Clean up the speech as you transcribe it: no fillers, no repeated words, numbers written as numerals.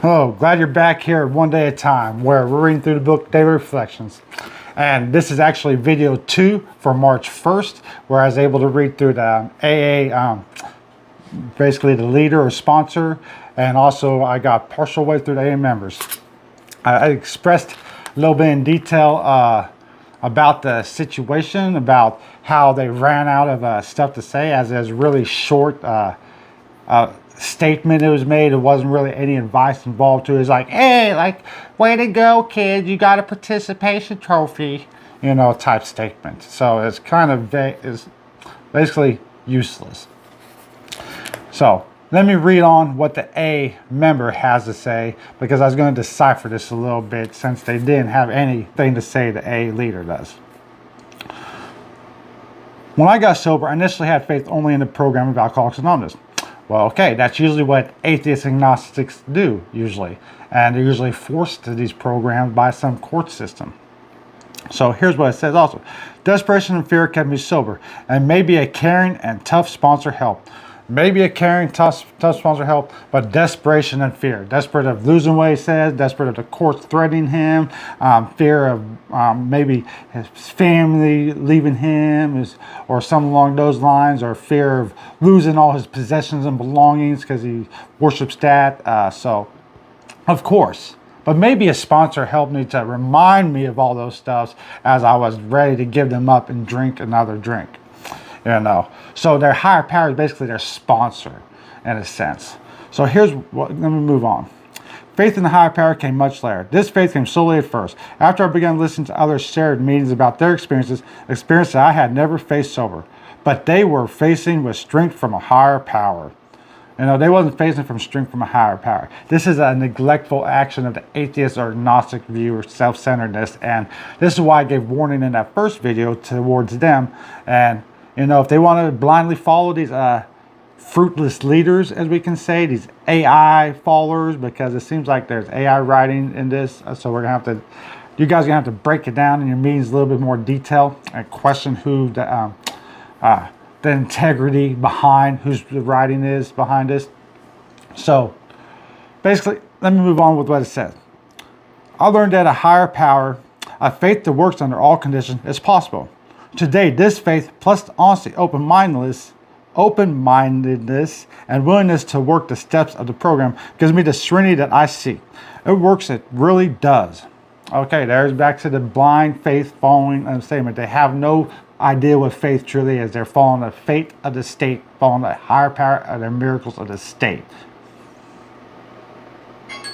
Oh, glad you're back here one day at a time, where we're reading through the book Daily Reflections. And this is actually video 2 for March 1st, where I was able to read through the AA, basically the leader or sponsor, and also I got partial way through the AA members. I expressed a little bit in detail about the situation, about how they ran out of stuff to say, as there's really short statement that was made. It wasn't really any advice involved to it. It's like, hey, like, way to go, kid, you got a participation trophy, you know, type statement. So it's kind of is basically useless. So let me read on what the A member has to say, because I was going to decipher this a little bit since they didn't have anything to say. The A leader does. When I got sober, I initially had faith only in the program of Alcoholics Anonymous. Well, okay, that's usually what atheists and agnostics do, usually. And they're usually forced to these programs by some court system. So here's what it says also. Desperation and fear kept me sober, and maybe a caring and tough sponsor helped. Maybe a caring, tough sponsor helped, but desperation and fear. Desperate of losing what he says, desperate of the court threatening him, fear of maybe his family leaving him, or something along those lines, or fear of losing all his possessions and belongings because he worships that. So, of course. But maybe a sponsor helped me to remind me of all those stuffs as I was ready to give them up and drink another drink. You know, so their higher power is basically their sponsor in a sense. So here's what, let me move on. Faith in the higher power came much later. This faith came slowly at first. After I began listening to others shared meetings about their experiences that I had never faced sober, but they were facing with strength from a higher power. You know, they wasn't facing from strength from a higher power. This is a neglectful action of the atheist or agnostic view or self-centeredness, and this is why I gave warning in that first video towards them. And you know, if they want to blindly follow these fruitless leaders, as we can say, these AI followers, because it seems like there's AI writing in this, so we're gonna have to, you guys are gonna have to break it down in your meetings a little bit more detail and question who the integrity behind, whose the writing is behind this. So basically, let me move on with what it says. I learned that a higher power, a faith that works under all conditions, is possible. Today, this faith, plus honesty, open-mindedness, and willingness to work the steps of the program gives me the serenity that I seek. It works, it really does. Okay, there's back to the blind faith following a statement. They have no idea what faith truly is. They're following the fate of the state, following the higher power of the miracles of the state.